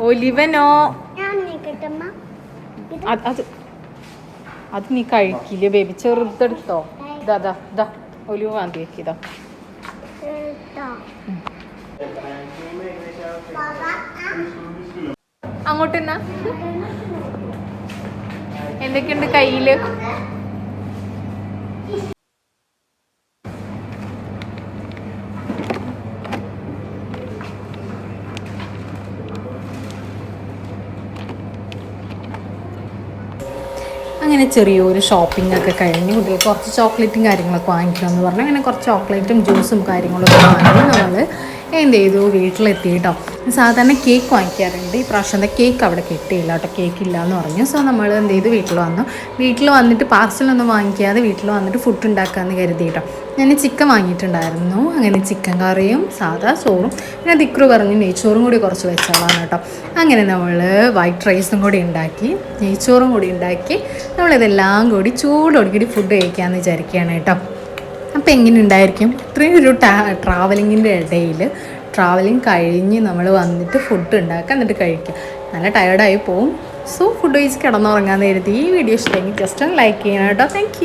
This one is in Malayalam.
ഒലിവനോ അത് നീ കഴിക്കില്ലേ ബേബി? ചെറുതെടുത്തോ. ഇതാ ഒലിവ് വാന്തി വെക്കിതാ. അങ്ങോട്ട് എന്നാ എന്തൊക്കെയുണ്ട് കയ്യില്? അങ്ങനെ ചെറിയൊരു ഷോപ്പിംഗ് ഒക്കെ കഴിഞ്ഞ് കുട്ടികൾക്ക് കുറച്ച് ചോക്ലേറ്റും കാര്യങ്ങളൊക്കെ വാങ്ങിക്കണമെന്ന് പറഞ്ഞു. അങ്ങനെ കുറച്ച് ചോക്ലേറ്റും ജ്യൂസും കാര്യങ്ങളൊക്കെ വാങ്ങി നമ്മൾ എന്ത് ചെയ്തു, വീട്ടിലെത്തി കേട്ടോ. സാധാരണ കേക്ക് വാങ്ങിക്കാറുണ്ട്. ഈ പ്രാവശ്യത്തെ കേക്ക് അവിടെ കിട്ടിയില്ല കേട്ടോ, കേക്ക് ഇല്ല എന്ന് പറഞ്ഞു. സോ നമ്മൾ എന്ത് ചെയ്തു, വീട്ടിൽ വന്നിട്ട് പാർസലൊന്നും വാങ്ങിക്കാതെ വീട്ടിൽ വന്നിട്ട് ഫുഡ് ഉണ്ടാക്കാമെന്ന് കരുതി കേട്ടോ. ഞാൻ ചിക്കൻ വാങ്ങിയിട്ടുണ്ടായിരുന്നു. അങ്ങനെ ചിക്കൻ കറിയും സാധാ ചോറും പിന്നെ ദിക്രു പറഞ്ഞ് നെയ്ച്ചോറും കൂടി കുറച്ച് വെച്ചോളാണ് കേട്ടോ. അങ്ങനെ നമ്മൾ വൈറ്റ് റൈസും കൂടി ഉണ്ടാക്കി നെയ്ച്ചോറും കൂടി ഉണ്ടാക്കി നമ്മളിതെല്ലാം കൂടി ചൂടോടുകൂടി ഫുഡ് കഴിക്കാമെന്ന് വിചാരിക്കുകയാണ് കേട്ടോ. അപ്പോൾ എങ്ങനെ ഉണ്ടായിരിക്കും ഇത്രയും ഒരു ട്രാവലിങ്ങിൻ്റെ ഇടയിൽ ട്രാവലിംഗ് കഴിഞ്ഞ് നമ്മൾ വന്നിട്ട് ഫുഡ് ഉണ്ടാക്കുക, എന്നിട്ട് കഴിക്കുക. നല്ല ടയർഡായി പോവും. സോ ഫുഡ് കഴിച്ച് കിടന്നുറങ്ങാൻ കരുതി. ഈ വീഡിയോ ഇഷ്ടമെങ്കിൽ ജസ്റ്റ് ഒന്ന് ലൈക്ക് ചെയ്യണം കേട്ടോ. താങ്ക്